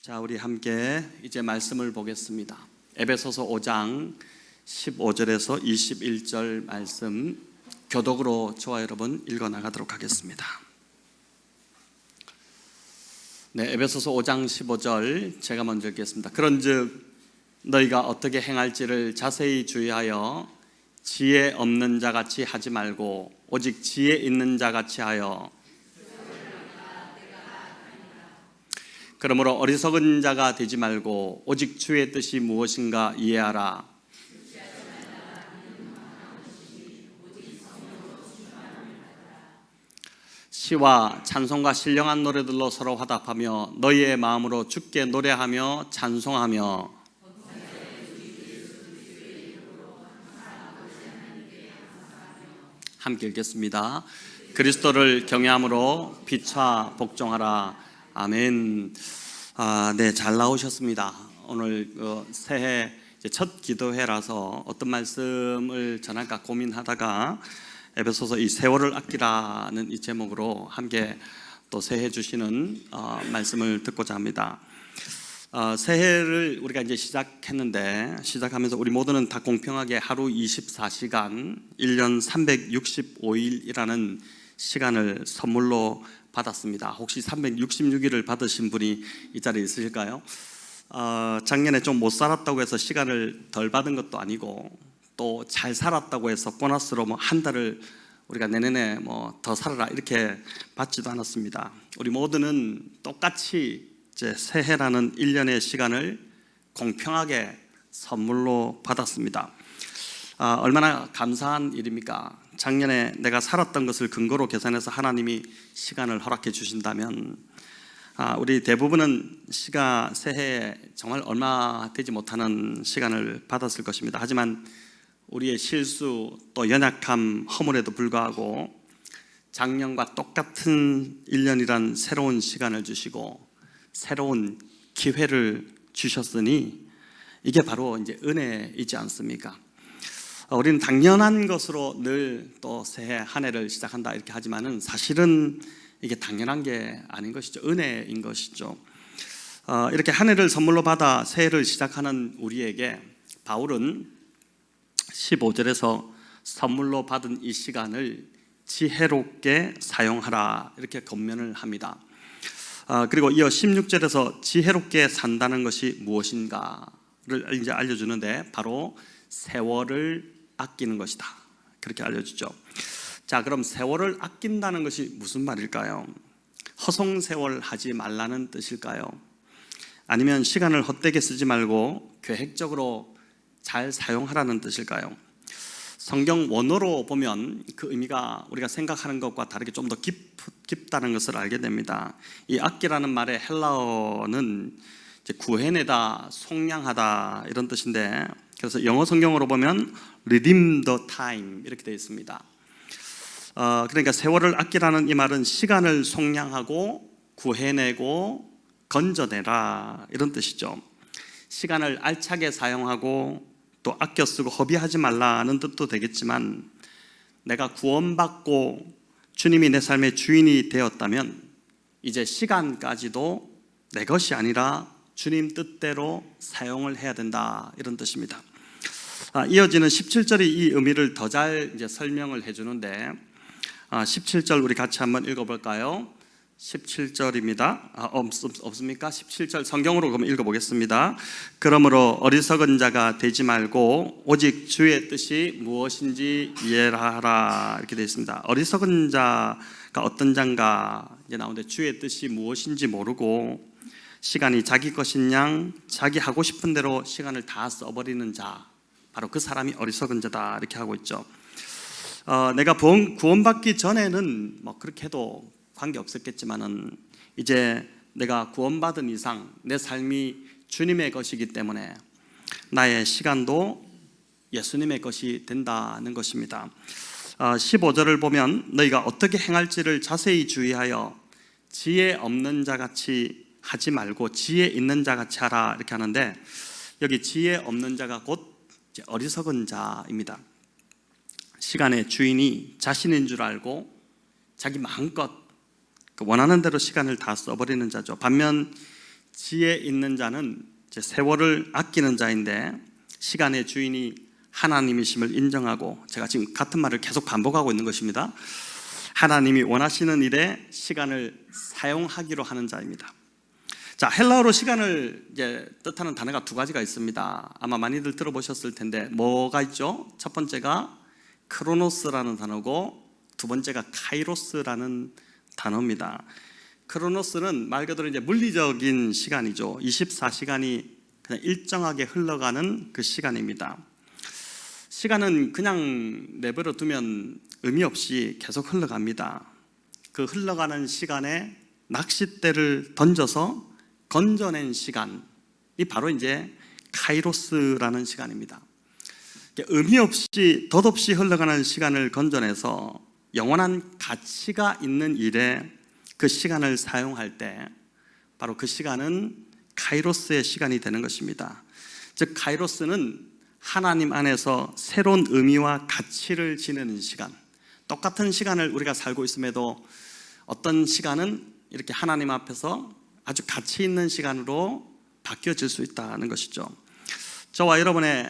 자, 우리 함께 이제 말씀을 보겠습니다. 에베소서 5장 15절에서 21절 말씀 교독으로 저와 여러분 읽어 나가도록 하겠습니다. 네, 에베소서 5장 15절 제가 먼저 읽겠습니다. 그런즉 너희가 어떻게 행할지를 자세히 주의하여 지혜 없는 자같이 하지 말고 오직 지혜 있는 자같이 하여, 그러므로 어리석은 자가 되지 말고 오직 주의 뜻이 무엇인가 이해하라. 시와 찬송과 신령한 노래들로 서로 화답하며 너희의 마음으로 주께 노래하며 찬송하며, 함께 읽겠습니다. 그리스도를 경외함으로 피차 복종하라. 아멘. 네, 잘 나오셨습니다. 오늘 새해 첫 기도회라서 어떤 말씀을 전할까 고민하다가 에베소서 이 세월을 아끼라는 이 제목으로 함께 또 새해 주시는 말씀을 듣고자 합니다. 새해를 우리가 이제 시작하면서 우리 모두는 다 공평하게 하루 24시간, 1년 365일이라는 시간을 선물로 받았습니다. 혹시 366일을 받으신 분이 이 자리에 있으실까요? 작년에 좀 못 살았다고 해서 시간을 덜 받은 것도 아니고 또 잘 살았다고 해서 보너스로 뭐 한 달을 우리가 내년에 뭐 더 살아라 이렇게 받지도 않았습니다. 우리 모두는 똑같이 이제 새해라는 1년의 시간을 공평하게 선물로 받았습니다. 얼마나 감사한 일입니까? 작년에 내가 살았던 것을 근거로 계산해서 하나님이 시간을 허락해 주신다면 우리 대부분은 새해에 정말 얼마 되지 못하는 시간을 받았을 것입니다. 하지만 우리의 실수 또 연약함 허물에도 불구하고 작년과 똑같은 1년이란 새로운 시간을 주시고 새로운 기회를 주셨으니 이게 바로 이제 은혜이지 않습니까? 우리는 당연한 것으로 늘 또 새해 한 해를 시작한다 이렇게 하지만은 사실은 이게 당연한 게 아닌 것이죠. 은혜인 것이죠. 이렇게 한 해를 선물로 받아 새해를 시작하는 우리에게 바울은 15절에서 선물로 받은 이 시간을 지혜롭게 사용하라 이렇게 권면을 합니다. 그리고 이어 16절에서 지혜롭게 산다는 것이 무엇인가를 이제 알려주는데 바로 세월을 아끼는 것이다 그렇게 알려주죠. 자, 그럼 세월을 아낀다는 것이 무슨 말일까요? 허송세월 하지 말라는 뜻일까요? 아니면 시간을 헛되게 쓰지 말고 계획적으로 잘 사용하라는 뜻일까요? 성경 원어로 보면 그 의미가 우리가 생각하는 것과 다르게 좀 더 깊다는 것을 알게 됩니다. 이 아끼라는 말의 헬라어는 구해내다, 속량하다 이런 뜻인데, 그래서 영어 성경으로 보면 redeem the time 이렇게 되어 있습니다. 그러니까 세월을 아끼라는 이 말은 시간을 속량하고 구해내고 건져내라 이런 뜻이죠. 시간을 알차게 사용하고 또 아껴 쓰고 허비하지 말라는 뜻도 되겠지만, 내가 구원받고 주님이 내 삶의 주인이 되었다면 이제 시간까지도 내 것이 아니라 주님 뜻대로 사용을 해야 된다 이런 뜻입니다. 이어지는 17절이 이 의미를 더 잘 이제 설명을 해주는데 17절 우리 같이 한번 읽어볼까요? 17절입니다. 없습니까? 17절 성경으로 그럼 읽어보겠습니다. 그러므로 어리석은 자가 되지 말고 오직 주의 뜻이 무엇인지 이해하라 이렇게 되어 있습니다. 어리석은 자가 어떤 자인가 이제 나오는데, 주의 뜻이 무엇인지 모르고 시간이 자기 것인 양 자기 하고 싶은 대로 시간을 다 써버리는 자, 바로 그 사람이 어리석은 자다 이렇게 하고 있죠. 내가 구원받기 전에는 뭐 그렇게 해도 관계없었겠지만은 이제 내가 구원받은 이상 내 삶이 주님의 것이기 때문에 나의 시간도 예수님의 것이 된다는 것입니다. 15절을 보면 너희가 어떻게 행할지를 자세히 주의하여 지혜 없는 자같이 하지 말고 지혜 있는 자같이 하라 이렇게 하는데, 여기 지혜 없는 자가 곧 어리석은 자입니다. 시간의 주인이 자신인 줄 알고 자기 마음껏 원하는 대로 시간을 다 써버리는 자죠. 반면 지혜 있는 자는 이제 세월을 아끼는 자인데 시간의 주인이 하나님이심을 인정하고, 제가 지금 같은 말을 계속 반복하고 있는 것입니다. 하나님이 원하시는 일에 시간을 사용하기로 하는 자입니다. 자, 헬라어로 시간을 이제 뜻하는 단어가 두 가지가 있습니다. 아마 많이들 들어보셨을 텐데 뭐가 있죠? 첫 번째가 크로노스라는 단어고 두 번째가 카이로스라는 단어입니다. 크로노스는 말 그대로 이제 물리적인 시간이죠. 24시간이 그냥 일정하게 흘러가는 그 시간입니다. 시간은 그냥 내버려 두면 의미 없이 계속 흘러갑니다. 그 흘러가는 시간에 낚싯대를 던져서 건져낸 시간이 바로 이제 카이로스라는 시간입니다. 의미 없이 덧없이 흘러가는 시간을 건져내서 영원한 가치가 있는 일에 그 시간을 사용할 때 바로 그 시간은 카이로스의 시간이 되는 것입니다. 즉 카이로스는 하나님 안에서 새로운 의미와 가치를 지니는 시간, 똑같은 시간을 우리가 살고 있음에도 어떤 시간은 이렇게 하나님 앞에서 아주 가치 있는 시간으로 바뀌어질 수 있다는 것이죠. 저와 여러분의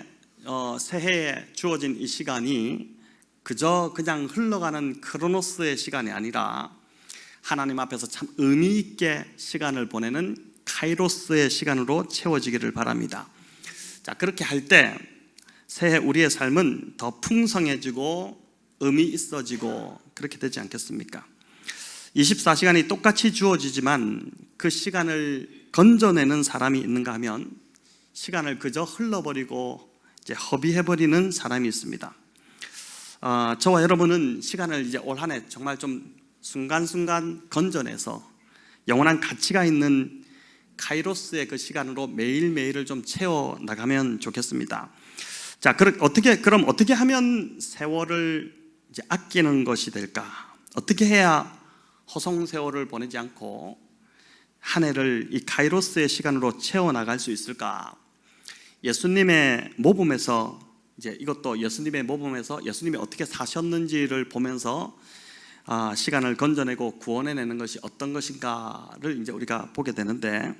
새해에 주어진 이 시간이 그저 그냥 흘러가는 크로노스의 시간이 아니라 하나님 앞에서 참 의미 있게 시간을 보내는 카이로스의 시간으로 채워지기를 바랍니다. 자, 그렇게 할 때 새해 우리의 삶은 더 풍성해지고 의미 있어지고 그렇게 되지 않겠습니까? 24시간이 똑같이 주어지지만 그 시간을 건져내는 사람이 있는가 하면 시간을 그저 흘러버리고 이제 허비해버리는 사람이 있습니다. 저와 여러분은 시간을 이제 올 한 해 정말 좀 순간순간 건져내서 영원한 가치가 있는 카이로스의 그 시간으로 매일매일을 좀 채워나가면 좋겠습니다. 자, 그럼 어떻게 하면 세월을 이제 아끼는 것이 될까? 어떻게 해야 허송세월을 보내지 않고 한 해를 이 카이로스의 시간으로 채워나갈 수 있을까? 예수님의 모범에서 이제 이것도 예수님의 모범에서 예수님이 어떻게 사셨는지를 보면서 시간을 건져내고 구원해내는 것이 어떤 것인가를 이제 우리가 보게 되는데,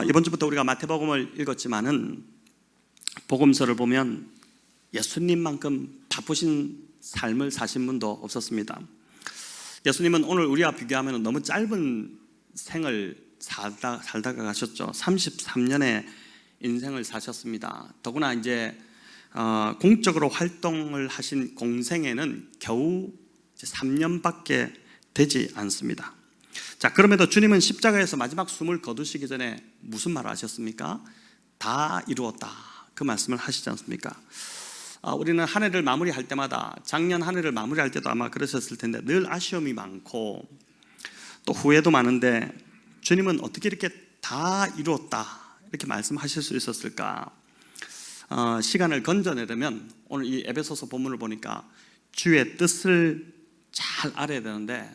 이번 주부터 우리가 마태복음을 읽었지만은 복음서를 보면 예수님만큼 바쁘신 삶을 사신 분도 없었습니다. 예수님은 오늘 우리와 비교하면 너무 짧은 생을 살다가 가셨죠. 33년의 인생을 사셨습니다. 더구나 이제 공적으로 활동을 하신 공생에는 겨우 3년밖에 되지 않습니다. 자, 그럼에도 주님은 십자가에서 마지막 숨을 거두시기 전에 무슨 말을 하셨습니까? 다 이루었다, 그 말씀을 하시지 않습니까? 우리는 한 해를 마무리할 때마다, 작년 한 해를 마무리할 때도 아마 그러셨을 텐데 늘 아쉬움이 많고 또 후회도 많은데 주님은 어떻게 이렇게 다 이루었다 이렇게 말씀하실 수 있었을까? 시간을 건져내려면 오늘 이 에베소서 본문을 보니까 주의 뜻을 잘 알아야 되는데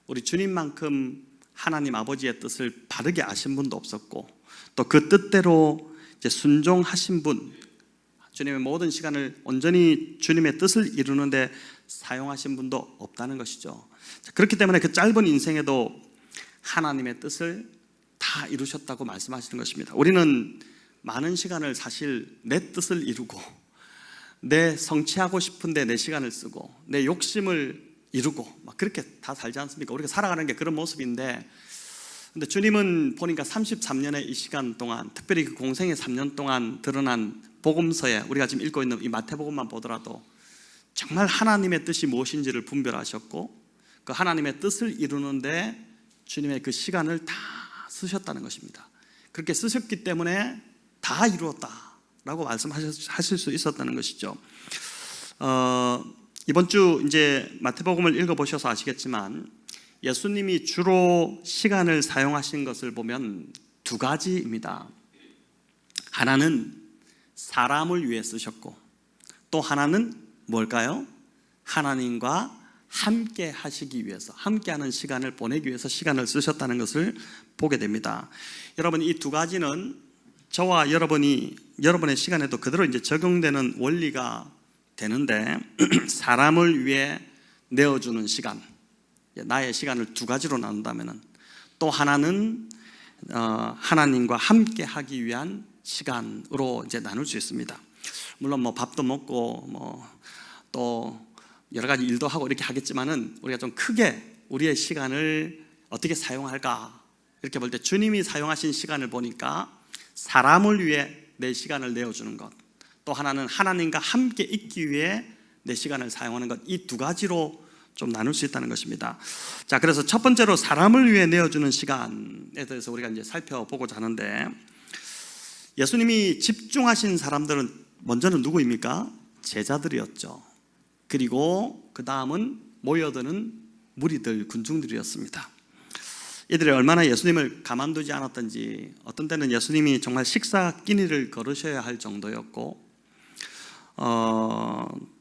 우리 주님만큼 하나님 아버지의 뜻을 바르게 아신 분도 없었고 또 그 뜻대로 이제 순종하신 분, 주님의 모든 시간을 온전히 주님의 뜻을 이루는데 사용하신 분도 없다는 것이죠. 그렇기 때문에 그 짧은 인생에도 하나님의 뜻을 다 이루셨다고 말씀하시는 것입니다. 우리는 많은 시간을 사실 내 뜻을 이루고 내 성취하고 싶은데 내 시간을 쓰고 내 욕심을 이루고 막 그렇게 다 살지 않습니까? 우리가 살아가는 게 그런 모습인데, 근데 주님은 보니까 33년의 이 시간 동안, 특별히 그 공생의 3년 동안 드러난 복음서에 우리가 지금 읽고 있는 이 마태복음만 보더라도 정말 하나님의 뜻이 무엇인지를 분별하셨고 그 하나님의 뜻을 이루는데 주님의 그 시간을 다 쓰셨다는 것입니다. 그렇게 쓰셨기 때문에 다 이루었다라고 말씀하실 수 있었다는 것이죠. 이번 주 이제 마태복음을 읽어보셔서 아시겠지만 예수님이 주로 시간을 사용하신 것을 보면 두 가지입니다. 하나는 사람을 위해 쓰셨고 또 하나는 뭘까요? 하나님과 함께 하시기 위해서, 함께하는 시간을 보내기 위해서 시간을 쓰셨다는 것을 보게 됩니다. 여러분, 이 두 가지는 저와 여러분의 시간에도 그대로 이제 적용되는 원리가 되는데 사람을 위해 내어주는 시간, 나의 시간을 두 가지로 나눈다면은, 또 하나는 하나님과 함께 하기 위한 시간으로 이제 나눌 수 있습니다. 물론 뭐 밥도 먹고 뭐 또 여러 가지 일도 하고 이렇게 하겠지만은 우리가 좀 크게 우리의 시간을 어떻게 사용할까 이렇게 볼 때 주님이 사용하신 시간을 보니까 사람을 위해 내 시간을 내어주는 것, 또 하나는 하나님과 함께 있기 위해 내 시간을 사용하는 것, 이 두 가지로 좀 나눌 수 있다는 것입니다. 자, 그래서 첫 번째로 사람을 위해 내어주는 시간에 대해서 우리가 이제 살펴보고자 하는데, 예수님이 집중하신 사람들은 먼저는 누구입니까? 제자들이었죠. 그리고 그 다음은 모여드는 무리들, 군중들이었습니다. 이들이 얼마나 예수님을 가만두지 않았던지, 어떤 때는 예수님이 정말 식사 끼니를 걸으셔야 할 정도였고,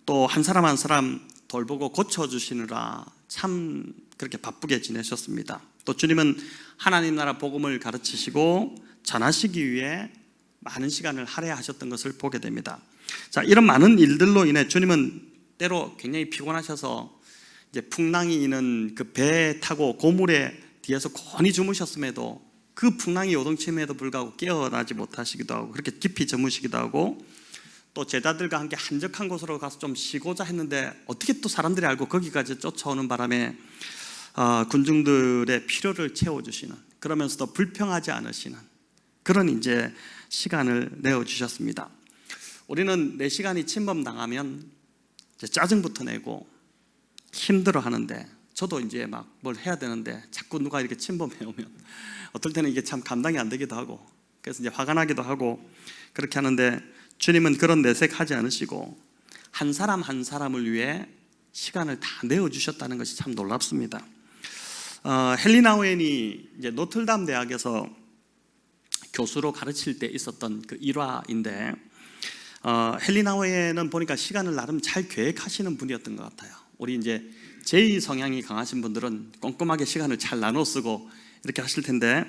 또 한 사람 한 사람 돌보고 고쳐주시느라 참 그렇게 바쁘게 지내셨습니다. 또 주님은 하나님 나라 복음을 가르치시고 전하시기 위해 많은 시간을 할애하셨던 것을 보게 됩니다. 자, 이런 많은 일들로 인해 주님은 때로 굉장히 피곤하셔서 이제 풍랑이 있는 그 배에 타고 고물에 뒤에서 곤히 주무셨음에도 그 풍랑이 요동침에도 불구하고 깨어나지 못하시기도 하고 그렇게 깊이 주무시기도 하고, 또 제자들과 함께 한적한 곳으로 가서 좀 쉬고자 했는데 어떻게 또 사람들이 알고 거기까지 쫓아오는 바람에 군중들의 필요를 채워주시는, 그러면서도 불평하지 않으시는 그런 이제 시간을 내어주셨습니다. 우리는 내 시간이 침범당하면 이제 짜증부터 내고 힘들어 하는데, 저도 이제 막 뭘 해야 되는데 자꾸 누가 이렇게 침범해 오면 어떨 때는 이게 참 감당이 안 되기도 하고, 그래서 이제 화가 나기도 하고 그렇게 하는데, 주님은 그런 내색하지 않으시고 한 사람 한 사람을 위해 시간을 다 내어주셨다는 것이 참 놀랍습니다. 헨리 나우엔이 이제 노틀담 대학에서 교수로 가르칠 때 있었던 그 일화인데, 헨리 나우엔은 보니까 시간을 나름 잘 계획하시는 분이었던 것 같아요. 우리 이제 제2 성향이 강하신 분들은 꼼꼼하게 시간을 잘 나눠 쓰고 이렇게 하실 텐데,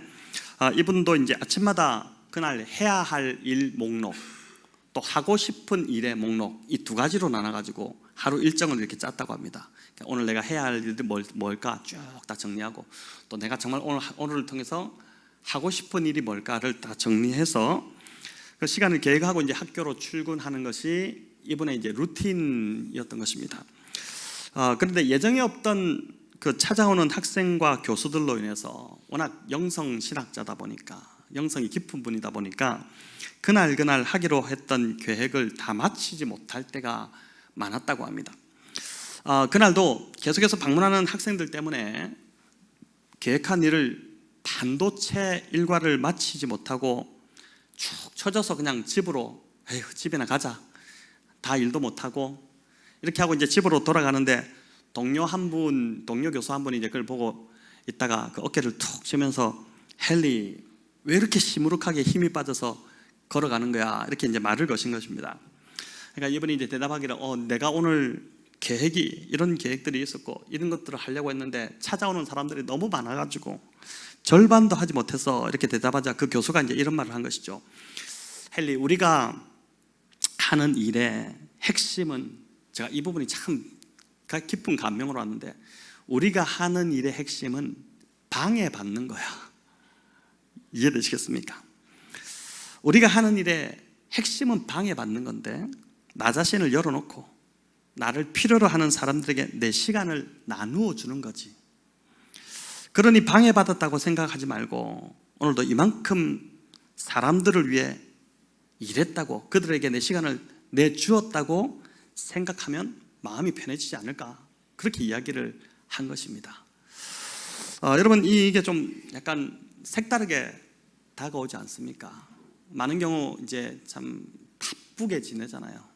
이분도 이제 아침마다 그날 해야 할 일 목록, 또 하고 싶은 일의 목록, 이 두 가지로 나눠가지고 하루 일정을 이렇게 짰다고 합니다. 오늘 내가 해야 할 일들이 뭘까 쭉 다 정리하고, 또 내가 정말 오늘을 통해서 하고 싶은 일이 뭘까를 다 정리해서 그 시간을 계획하고 이제 학교로 출근하는 것이 이분의 이제 루틴이었던 것입니다. 그런데 예정에 없던 그 찾아오는 학생과 교수들로 인해서 워낙 영성 신학자다 보니까, 영성이 깊은 분이다 보니까 그날 하기로 했던 계획을 다 마치지 못할 때가 많았다고 합니다. 그날도 계속해서 방문하는 학생들 때문에 계획한 일을 반도체 일과를 마치지 못하고 쭉 쳐져서 그냥 집으로, 에휴 집이나 가자, 다 일도 못하고 이렇게 하고 이제 집으로 돌아가는데, 동료 교수 한 분이 이제 그걸 보고 있다가 그 어깨를 툭 치면서, 헨리 왜 이렇게 시무룩하게 힘이 빠져서 걸어가는 거야, 이렇게 이제 말을 거신 것입니다. 그러니까 이분이 이제 대답하기를, 내가 오늘 이런 계획들이 있었고 이런 것들을 하려고 했는데 찾아오는 사람들이 너무 많아가지고 절반도 하지 못해서, 이렇게 대답하자 그 교수가 이제 이런 말을 한 것이죠. 헨리, 우리가 하는 일의 핵심은, 제가 이 부분이 참 깊은 감명으로 왔는데, 우리가 하는 일의 핵심은 방해받는 거야. 이해되시겠습니까? 우리가 하는 일의 핵심은 방해받는 건데, 나 자신을 열어놓고 나를 필요로 하는 사람들에게 내 시간을 나누어 주는 거지. 그러니 방해받았다고 생각하지 말고 오늘도 이만큼 사람들을 위해 일했다고, 그들에게 내 시간을 내주었다고 생각하면 마음이 편해지지 않을까, 그렇게 이야기를 한 것입니다. 여러분, 이게 좀 약간 색다르게 다가오지 않습니까? 많은 경우 이제 참 바쁘게 지내잖아요.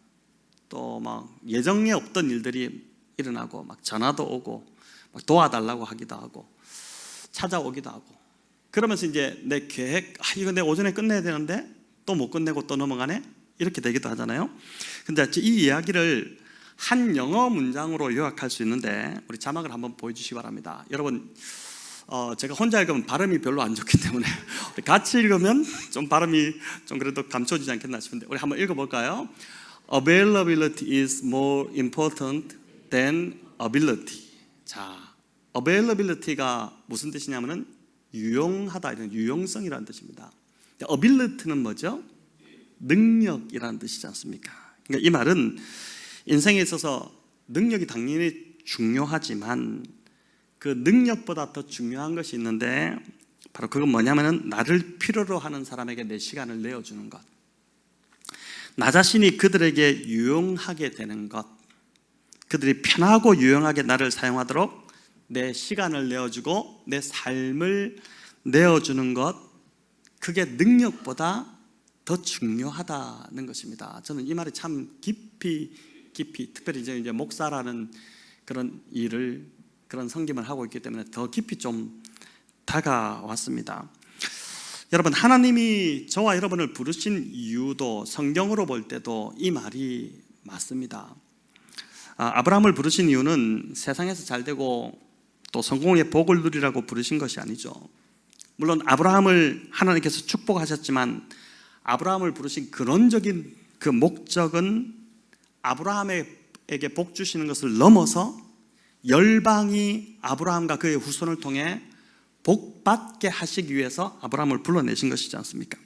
또 막 예정에 없던 일들이 일어나고, 막 전화도 오고, 막 도와달라고 하기도 하고, 찾아오기도 하고, 그러면서 이제 내 계획, 이거 내가 오전에 끝내야 되는데 또 못 끝내고 또 넘어가네, 이렇게 되기도 하잖아요. 근데 이 이야기를 한 영어 문장으로 요약할 수 있는데, 우리 자막을 한번 보여주시기 바랍니다. 여러분, 제가 혼자 읽으면 발음이 별로 안 좋기 때문에 같이 읽으면 좀 발음이 좀 그래도 감춰지지 않겠나 싶은데, 우리 한번 읽어볼까요? Availability is more important than ability. 자, availability가 무슨 뜻이냐면은 유용하다, 이런 유용성이라는 뜻입니다. 어빌리티는 뭐죠? 능력이라는 뜻이지 않습니까? 그러니까 이 말은 인생에 있어서 능력이 당연히 중요하지만 그 능력보다 더 중요한 것이 있는데 바로 그건 뭐냐면은 나를 필요로 하는 사람에게 내 시간을 내어주는 것, 나 자신이 그들에게 유용하게 되는 것, 그들이 편하고 유용하게 나를 사용하도록 내 시간을 내어주고 내 삶을 내어주는 것, 그게 능력보다 더 중요하다는 것입니다. 저는 이 말이 참 깊이 특별히 이제 목사라는 그런 일을, 그런 섬김을 하고 있기 때문에 더 깊이 좀 다가왔습니다. 여러분, 하나님이 저와 여러분을 부르신 이유도 성경으로 볼 때도 이 말이 맞습니다. 아브라함을 부르신 이유는 세상에서 잘되고 또 성공의 복을 누리라고 부르신 것이 아니죠. 물론 아브라함을 하나님께서 축복하셨지만 아브라함을 부르신 근원적인 그 목적은 아브라함에게 복 주시는 것을 넘어서 열방이 아브라함과 그의 후손을 통해 복 받게 하시기 위해서 아브라함을 불러내신 것이지 않습니까?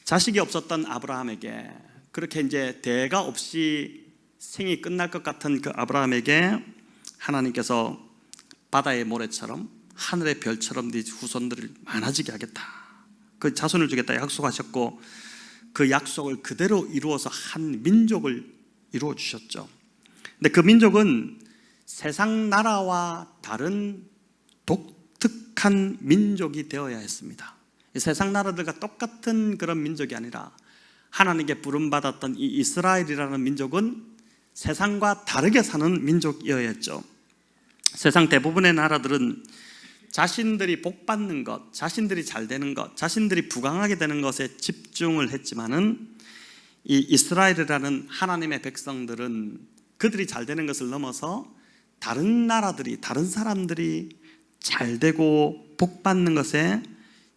자식이 없었던 아브라함에게, 그렇게 이제 대가 없이 생이 끝날 것 같은 그 아브라함에게 하나님께서 바다의 모래처럼 하늘의 별처럼 네 후손들을 많아지게 하겠다, 그 자손을 주겠다 약속하셨고 그 약속을 그대로 이루어서 한 민족을 이루어 주셨죠. 근데 그 민족은 세상 나라와 다른 독특한 민족이 되어야 했습니다. 세상 나라들과 똑같은 그런 민족이 아니라 하나님께 부름받았던 이 이스라엘이라는 민족은 세상과 다르게 사는 민족이어야 했죠. 세상 대부분의 나라들은 자신들이 복받는 것, 자신들이 잘 되는 것, 자신들이 부강하게 되는 것에 집중을 했지만은 이 이스라엘이라는 하나님의 백성들은 그들이 잘 되는 것을 넘어서 다른 나라들이, 다른 사람들이 잘 되고 복받는 것에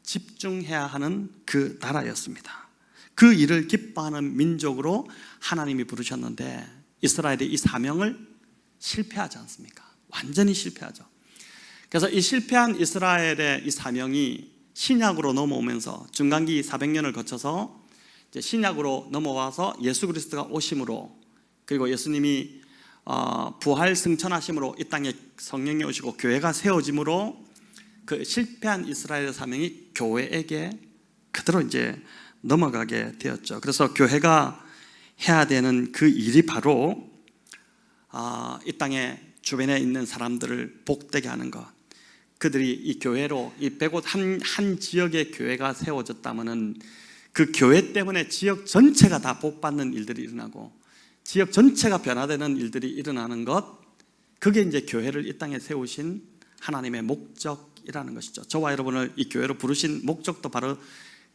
집중해야 하는 그 나라였습니다. 그 일을 기뻐하는 민족으로 하나님이 부르셨는데 이스라엘의 이 사명을 실패하지 않습니까? 완전히 실패하죠. 그래서 이 실패한 이스라엘의 이 사명이 신약으로 넘어오면서 중간기 400년을 거쳐서 이제 신약으로 넘어와서 예수 그리스도가 오심으로, 그리고 예수님이 부활 승천하심으로 이 땅에 성령이 오시고 교회가 세워짐으로 그 실패한 이스라엘의 사명이 교회에게 그대로 이제 넘어가게 되었죠. 그래서 교회가 해야 되는 그 일이 바로 이 땅에 주변에 있는 사람들을 복되게 하는 것, 그들이 이 교회로 이 100곳 한 지역의 교회가 세워졌다면은 그 교회 때문에 지역 전체가 다 복받는 일들이 일어나고 지역 전체가 변화되는 일들이 일어나는 것, 그게 이제 교회를 이 땅에 세우신 하나님의 목적이라는 것이죠. 저와 여러분을 이 교회로 부르신 목적도 바로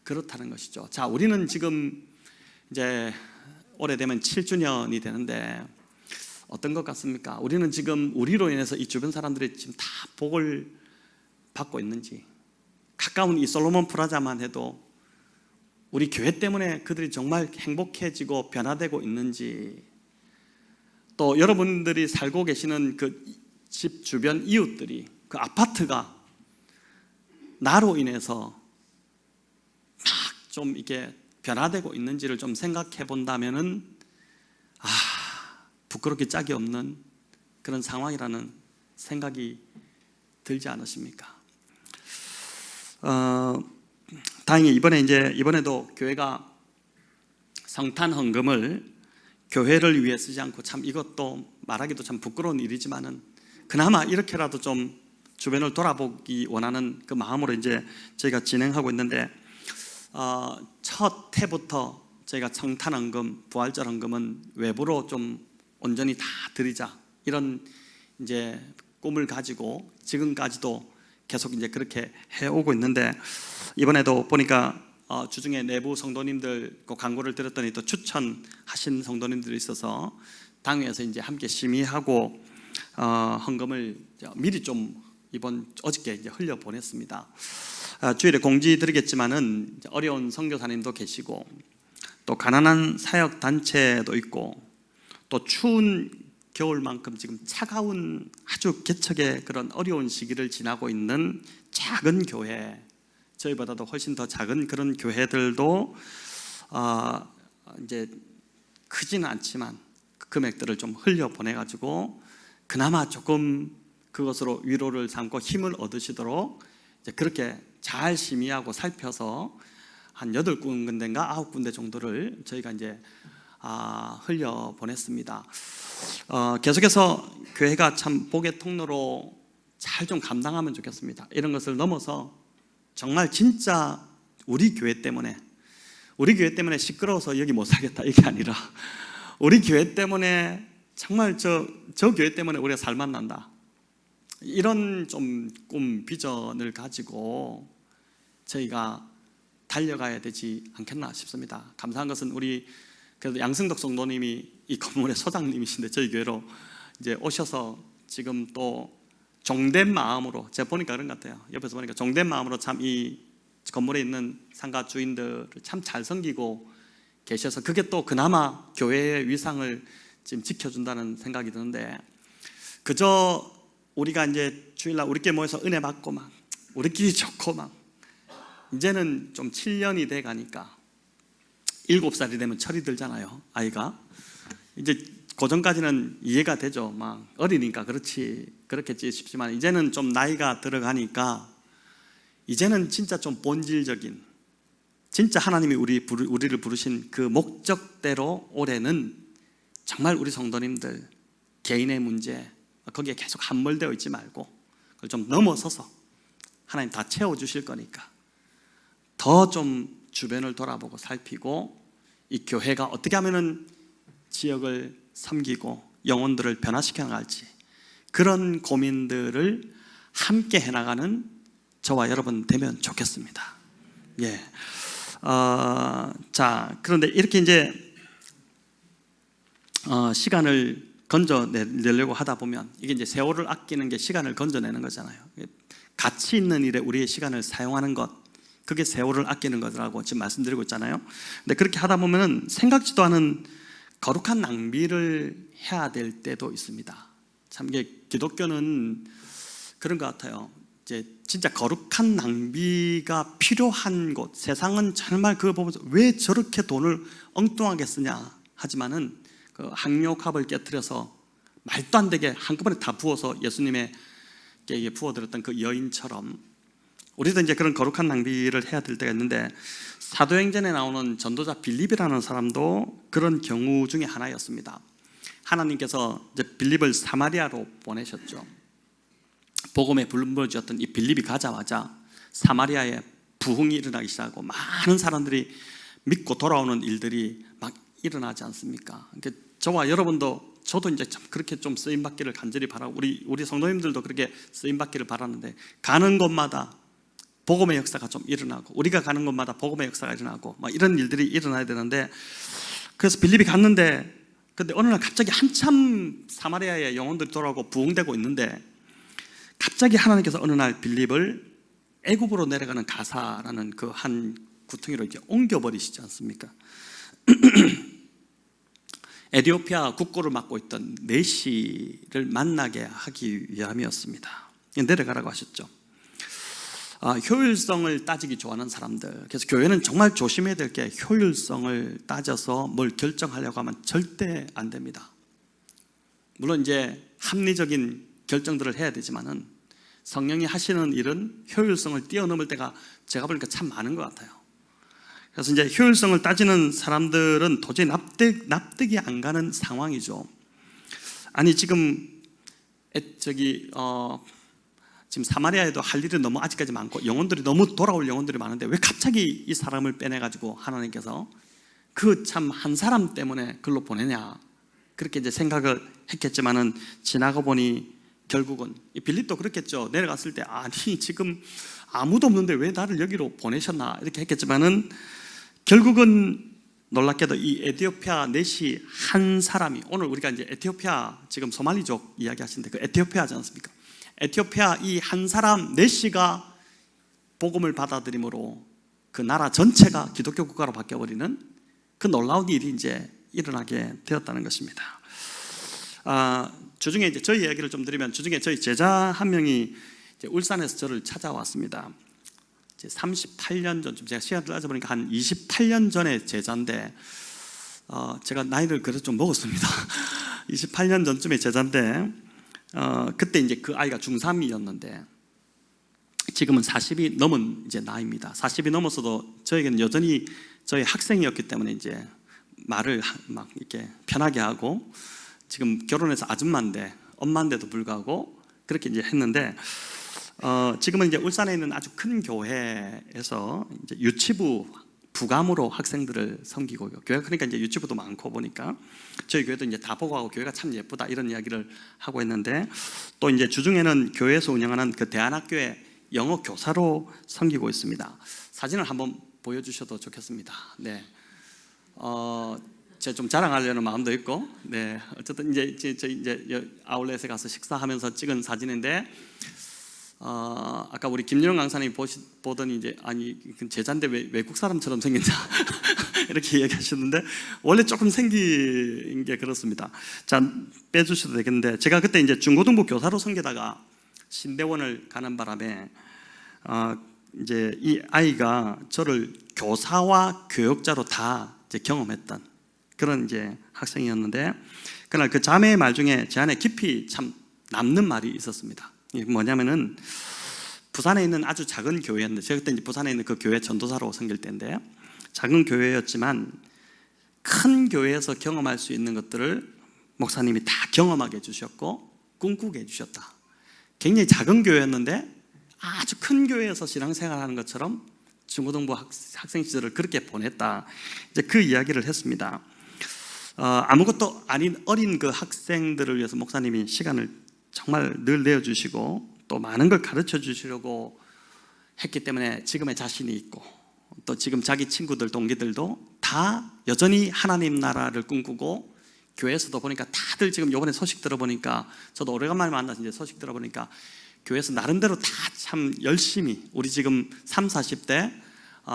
그렇다는 것이죠. 자, 우리는 지금 이제 오래되면 7주년이 되는데 어떤 것 같습니까? 우리는 지금 우리로 인해서 이 주변 사람들이 지금 다 복을 받고 있는지, 가까운 이 솔로몬 프라자만 해도 우리 교회 때문에 그들이 정말 행복해지고 변화되고 있는지, 또 여러분들이 살고 계시는 그 집 주변 이웃들이, 그 아파트가 나로 인해서 막 좀 이게 변화되고 있는지를 좀 생각해 본다면은 부끄럽게 짝이 없는 그런 상황이라는 생각이 들지 않으십니까? 다행히 이번에도 교회가 성탄 헌금을 교회를 위해 쓰지 않고, 참 이것도 말하기도 참 부끄러운 일이지만은 그나마 이렇게라도 좀 주변을 돌아보기 원하는 그 마음으로 이제 저희가 진행하고 있는데, 첫 해부터 저희가 성탄 헌금, 부활절 헌금은 외부로 좀 온전히 다 드리자, 이런 이제 꿈을 가지고 지금까지도 계속 이제 그렇게 해오고 있는데, 이번에도 보니까 주중에 내부 성도님들 그 광고를 드렸더니 또 추천하신 성도님들이 있어서 당회에서 이제 함께 심의하고 헌금을 미리 좀 어저께 이제 흘려 보냈습니다. 주일에 공지 드리겠지만은 어려운 선교사님도 계시고 또 가난한 사역 단체도 있고 또 추운 겨울만큼 지금 차가운 아주 개척의 그런 어려운 시기를 지나고 있는 작은 교회, 저희보다도 훨씬 더 작은 그런 교회들도 이제 크지는 않지만 그 금액들을 좀 흘려 보내가지고 그나마 조금 그것으로 위로를 삼고 힘을 얻으시도록 이제 그렇게 잘 심의하고 살펴서 한 8군데인가 9군데 정도를 저희가 이제 흘려 보냈습니다. 계속해서 교회가 참 복의 통로로 잘 좀 감당하면 좋겠습니다. 이런 것을 넘어서 정말 진짜 우리 교회 때문에 시끄러워서 여기 못 살겠다 이게 아니라 우리 교회 때문에 정말 저 교회 때문에 우리가 살만 난다, 이런 좀 꿈 비전을 가지고 저희가 달려가야 되지 않겠나 싶습니다. 감사한 것은 우리 그래도 양승덕 성도님이 이 건물의 소장님이신데 저희 교회로 이제 오셔서 지금 또 종된 마음으로, 제가 보니까 그런 것 같아요. 옆에서 보니까 종된 마음으로 참 이 건물에 있는 상가 주인들을 참 잘 섬기고 계셔서 그게 또 그나마 교회의 위상을 지금 지켜준다는 생각이 드는데, 그저 우리가 이제 주일날 우리끼리 모여서 은혜 받고 막 우리끼리 좋고 막 이제는 좀 7년이 돼 가니까 7살이 되면 철이 들잖아요, 아이가. 이제 고전까지는 이해가 되죠. 막 어리니까 그렇겠지 싶지만 이제는 좀 나이가 들어가니까 이제는 진짜 좀 본질적인, 진짜 하나님이 우리를 부르신 그 목적대로 올해는 정말 우리 성도님들 개인의 문제 거기에 계속 함몰되어 있지 말고 그걸 좀 넘어서서 하나님 다 채워주실 거니까 더 좀 주변을 돌아보고 살피고 이 교회가 어떻게 하면은 지역을 섬기고 영혼들을 변화시켜 나갈지 그런 고민들을 함께 해나가는 저와 여러분 되면 좋겠습니다. 예. 자, 그런데 이렇게 이제 시간을 건져내려고 하다 보면 이게 이제 세월을 아끼는 게 시간을 건져내는 거잖아요. 가치 있는 일에 우리의 시간을 사용하는 것, 그게 세월을 아끼는 거라고 지금 말씀드리고 있잖아요. 근데 그렇게 하다 보면은 생각지도 않은 거룩한 낭비를 해야 될 때도 있습니다. 참 이게 기독교는 그런 것 같아요. 이제 진짜 거룩한 낭비가 필요한 곳, 세상은 정말 그거 보면서 왜 저렇게 돈을 엉뚱하게 쓰냐 하지만은 그 학료캅을 깨트려서 말도 안 되게 한꺼번에 다 부어서 예수님에게 부어드렸던 그 여인처럼 우리도 이제 그런 거룩한 낭비를 해야 될 때가 있는데, 사도행전에 나오는 전도자 빌립이라는 사람도 그런 경우 중에 하나였습니다. 하나님께서 이제 빌립을 사마리아로 보내셨죠. 복음에 불문지었던 이 빌립이 가자마자 사마리아에 부흥이 일어나기 시작하고 많은 사람들이 믿고 돌아오는 일들이 막 일어나지 않습니까? 그러니까 저와 여러분도, 저도 이제 참 그렇게 좀 쓰임 받기를 간절히 바라고 우리 성도님들도 그렇게 쓰임 받기를 바라는데, 가는 곳마다 복음의 역사가 좀 일어나고 우리가 가는 곳마다 복음의 역사가 일어나고 막 이런 일들이 일어나야 되는데, 그래서 빌립이 갔는데 근데 어느 날 갑자기 한참 사마리아에 영혼들이 돌아오고 부흥되고 있는데 갑자기 하나님께서 어느 날 빌립을 애굽으로 내려가는 가사라는 그 한 구덩이로 이렇게 옮겨버리시지 않습니까? 에티오피아 국고를 맡고 있던 네시를 만나게 하기 위함이었습니다. 내려가라고 하셨죠. 효율성을 따지기 좋아하는 사람들, 그래서 교회는 정말 조심해야 될 게 효율성을 따져서 뭘 결정하려고 하면 절대 안 됩니다. 물론 이제 합리적인 결정들을 해야 되지만은 성령이 하시는 일은 효율성을 뛰어넘을 때가 제가 보니까 참 많은 것 같아요. 그래서 이제 효율성을 따지는 사람들은 도저히 납득이 안 가는 상황이죠. 아니 지금 지금 사마리아에도 할 일이 너무 아직까지 많고 영혼들이 너무 돌아올 영혼들이 많은데 왜 갑자기 이 사람을 빼내가지고 하나님께서 그 참 한 사람 때문에 글로 보내냐, 그렇게 이제 생각을 했겠지만은 지나고 보니 결국은 이 빌립도 그렇겠죠. 내려갔을 때 아니 지금 아무도 없는데 왜 나를 여기로 보내셨나 이렇게 했겠지만은 결국은 놀랍게도 이 에티오피아 넷이 한 사람이, 오늘 우리가 이제 에티오피아 지금 소말리족 이야기하시는데 그 에티오피아지 않습니까? 에티오피아 이 한 사람 넷이가 복음을 받아들임으로 그 나라 전체가 기독교 국가로 바뀌어버리는 그 놀라운 일이 이제 일어나게 되었다는 것입니다. 주중에 이제 저희 이야기를 좀 드리면, 주중에 저희 제자 한 명이 이제 울산에서 저를 찾아왔습니다. 이제 38년 전쯤, 제가 시간을 따져보니까 한 28년 전에 제자인데, 제가 나이를 그래도 좀 먹었습니다. 28년 전쯤에 제자인데, 그때 이제 그 아이가 중3이었는데 지금은 40이 넘은 이제 나이입니다. 40이 넘었어도 저에게는 여전히 저희 학생이었기 때문에 이제 말을 막 이렇게 편하게 하고, 지금 결혼해서 아줌마인데, 엄마인데도 불구하고 그렇게 이제 했는데, 지금은 이제 울산에 있는 아주 큰 교회에서 이제 유치부 부감으로 학생들을 섬기고, 교회 그러니까 이제 유치부도 많고 보니까 저희 교회도 이제 다 보고 하고 교회가 참 예쁘다 이런 이야기를 하고 있는데, 또 이제 주중에는 교회에서 운영하는 그 대안학교에 영어 교사로 섬기고 있습니다. 사진을 한번 보여주셔도 좋겠습니다. 네, 제가 좀 자랑하려는 마음도 있고, 네, 어쨌든 이제 아울렛에 가서 식사하면서 찍은 사진인데, 아까 우리 김윤영 강사님 보더니 이제 아니 제자인데 왜 외국 사람처럼 생겼냐 이렇게 얘기하셨는데, 원래 조금 생긴 게 그렇습니다. 자, 빼주셔도 되겠는데, 제가 그때 이제 중고등부 교사로 섬기다가 신대원을 가는 바람에 이제 이 아이가 저를 교사와 교육자로 다 이제 경험했던 그런 이제 학생이었는데, 그날 그 자매의 말 중에 제 안에 깊이 참 남는 말이 있었습니다. 이게 뭐냐면은, 부산에 있는 아주 작은 교회였는데, 제가 그때 이제 부산에 있는 그 교회 전도사로 섬길 때인데, 작은 교회였지만 큰 교회에서 경험할 수 있는 것들을 목사님이 다 경험하게 해주셨고 꿈꾸게 해주셨다. 굉장히 작은 교회였는데 아주 큰 교회에서 신앙생활하는 것처럼 중고등부 학생 시절을 그렇게 보냈다. 이제 그 이야기를 했습니다. 아무것도 아닌 어린 그 학생들을 위해서 목사님이 시간을 정말 늘 내어주시고 또 많은 걸 가르쳐 주시려고 했기 때문에 지금의 자신이 있고, 또 지금 자기 친구들, 동기들도 다 여전히 하나님 나라를 꿈꾸고, 교회에서도 보니까 다들 지금 요번에 소식 들어보니까, 저도 오래간만에 만나서 이제 소식 들어보니까 교회에서 나름대로 다 참 열심히, 우리 지금 30, 40대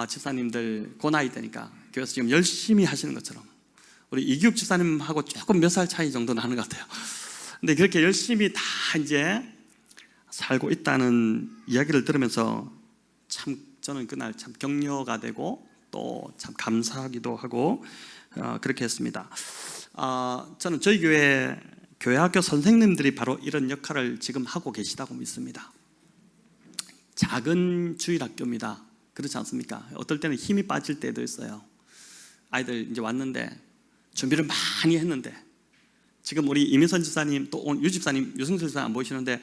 집사님들 그 나이 되니까 교회에서 지금 열심히 하시는 것처럼, 우리 이기욱 집사님하고 조금 몇 살 차이 정도는 하는 것 같아요. 근데 그렇게 열심히 다 이제 살고 있다는 이야기를 들으면서 참 저는 그날 참 격려가 되고 또 참 감사하기도 하고 그렇게 했습니다. 저는 저희 교회 학교 선생님들이 바로 이런 역할을 지금 하고 계시다고 믿습니다. 작은 주일학교입니다. 그렇지 않습니까? 어떨 때는 힘이 빠질 때도 있어요. 아이들 이제 왔는데 준비를 많이 했는데, 지금 우리 이민선 집사님 또 유 집사님, 유승철 집사님 안 보이시는데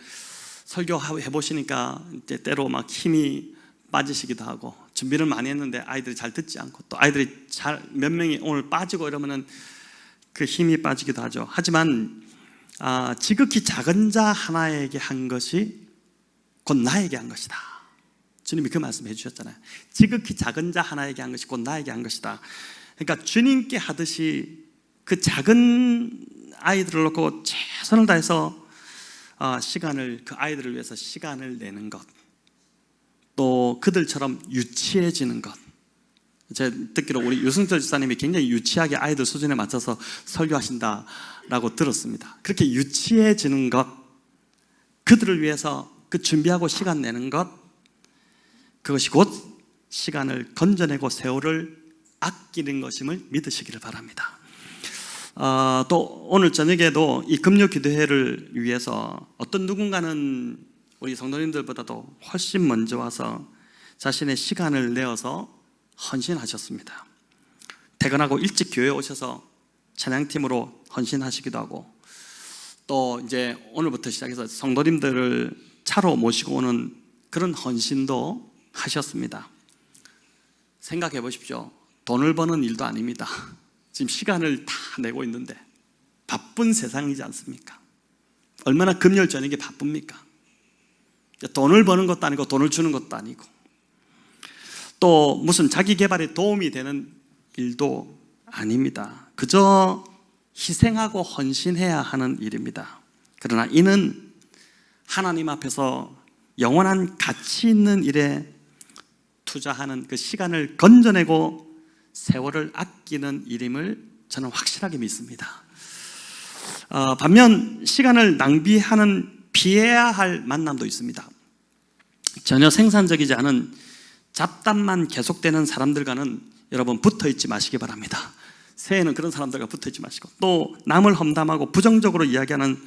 설교 해보시니까 이제 때로 막 힘이 빠지시기도 하고, 준비를 많이 했는데 아이들이 잘 듣지 않고, 또 아이들이 몇 명이 오늘 빠지고 이러면은 그 힘이 빠지기도 하죠. 하지만 지극히 작은 자 하나에게 한 것이 곧 나에게 한 것이다. 주님이 그 말씀 해주셨잖아요. 지극히 작은 자 하나에게 한 것이 곧 나에게 한 것이다. 그러니까 주님께 하듯이 그 작은 아이들을 놓고 최선을 다해서 시간을, 그 아이들을 위해서 시간을 내는 것, 또 그들처럼 유치해지는 것. 제가 듣기로 우리 유승철 집사님이 굉장히 유치하게 아이들 수준에 맞춰서 설교하신다라고 들었습니다. 그렇게 유치해지는 것, 그들을 위해서 그 준비하고 시간 내는 것, 그것이 곧 시간을 건져내고 세월을 아끼는 것임을 믿으시기를 바랍니다. 또 오늘 저녁에도 이 금요 기도회를 위해서 어떤 누군가는 우리 성도님들보다도 훨씬 먼저 와서 자신의 시간을 내어서 헌신하셨습니다. 퇴근하고 일찍 교회에 오셔서 찬양팀으로 헌신하시기도 하고, 또 이제 오늘부터 시작해서 성도님들을 차로 모시고 오는 그런 헌신도 하셨습니다. 생각해 보십시오. 돈을 버는 일도 아닙니다. 지금 시간을 다 내고 있는데 바쁜 세상이지 않습니까? 얼마나 금요일 저녁에 바쁩니까? 돈을 버는 것도 아니고 돈을 주는 것도 아니고, 또 무슨 자기 개발에 도움이 되는 일도 아닙니다. 그저 희생하고 헌신해야 하는 일입니다. 그러나 이는 하나님 앞에서 영원한 가치 있는 일에 투자하는 그 시간을 건져내고 세월을 아끼는 일임을 저는 확실하게 믿습니다. 반면 시간을 낭비하는 피해야 할 만남도 있습니다. 전혀 생산적이지 않은 잡담만 계속되는 사람들과는 여러분 붙어있지 마시기 바랍니다. 새해에는 그런 사람들과 붙어있지 마시고, 또 남을 험담하고 부정적으로 이야기하는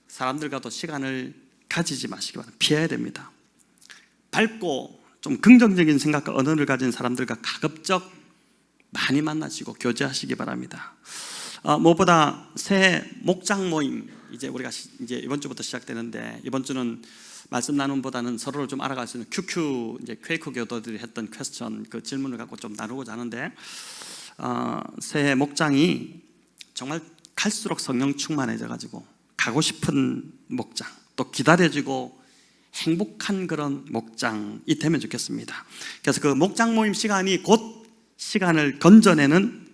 사람들과도 시간을 가지지 마시기 바랍니다. 피해야 됩니다. 밝고 좀 긍정적인 생각과 언어를 가진 사람들과 가급적 많이 만나시고 교제하시기 바랍니다. 무엇보다 새해 목장 모임, 우리가 이제 이번 주부터 시작되는데, 이번 주는 말씀 나눔보다는 서로를 좀 알아갈 수 있는 퀘이크 교도들이 했던 퀘스천, 그 질문을 갖고 좀 나누고자 하는데, 새해 목장이 정말 갈수록 성령 충만해져가지고 가고 싶은 목장, 또 기다려지고 행복한 그런 목장이 되면 좋겠습니다. 그래서 그 목장 모임 시간이 곧 시간을 건져내는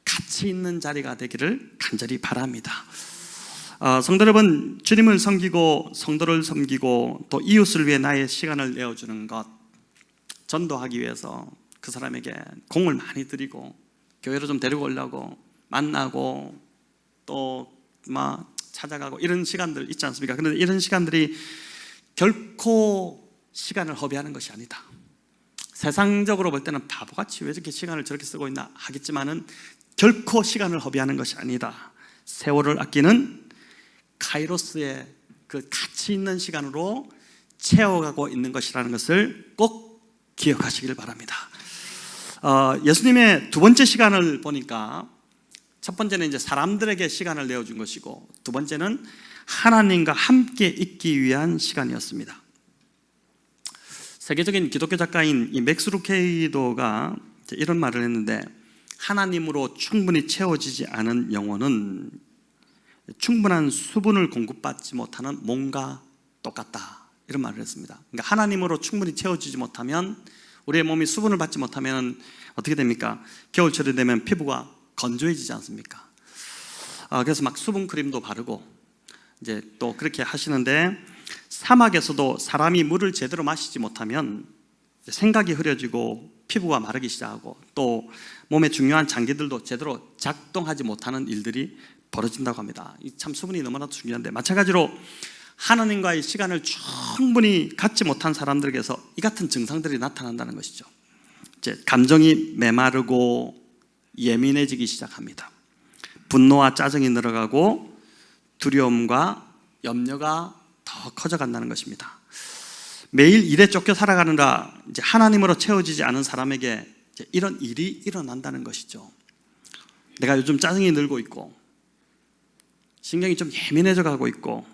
가치 있는 자리가 되기를 간절히 바랍니다. 성도 여러분, 주님을 섬기고 성도를 섬기고 또 이웃을 위해 나의 시간을 내어주는 것, 전도하기 위해서 그 사람에게 공을 많이 들이고 교회로 좀 데리고 오려고 만나고 또 막 찾아가고 이런 시간들 있지 않습니까? 그런데 이런 시간들이 결코 시간을 허비하는 것이 아니다. 세상적으로 볼 때는 바보같이 왜 저렇게 시간을 저렇게 쓰고 있나 하겠지만은 결코 시간을 허비하는 것이 아니다. 세월을 아끼는 카이로스의 그 가치 있는 시간으로 채워가고 있는 것이라는 것을 꼭 기억하시길 바랍니다. 예수님의 두 번째 시간을 보니까, 첫 번째는 이제 사람들에게 시간을 내어준 것이고, 두 번째는 하나님과 함께 있기 위한 시간이었습니다. 세계적인 기독교 작가인 이 맥스 루케이도가 이런 말을 했는데, 하나님으로 충분히 채워지지 않은 영혼은 충분한 수분을 공급받지 못하는 몸과 똑같다, 이런 말을 했습니다. 그러니까 하나님으로 충분히 채워지지 못하면, 우리의 몸이 수분을 받지 못하면 어떻게 됩니까? 겨울철이 되면 피부가 건조해지지 않습니까? 그래서 막 수분 크림도 바르고 이제 또 그렇게 하시는데, 사막에서도 사람이 물을 제대로 마시지 못하면 생각이 흐려지고 피부가 마르기 시작하고 또 몸의 중요한 장기들도 제대로 작동하지 못하는 일들이 벌어진다고 합니다. 참 수분이 너무나도 중요한데, 마찬가지로 하나님과의 시간을 충분히 갖지 못한 사람들에게서 이 같은 증상들이 나타난다는 것이죠. 이제 감정이 메마르고 예민해지기 시작합니다. 분노와 짜증이 늘어가고 두려움과 염려가 더 커져간다는 것입니다. 매일 일에 쫓겨 살아가느라 이제 하나님으로 채워지지 않은 사람에게 이제 이런 일이 일어난다는 것이죠. 내가 요즘 짜증이 늘고 있고 신경이 좀 예민해져 가고 있고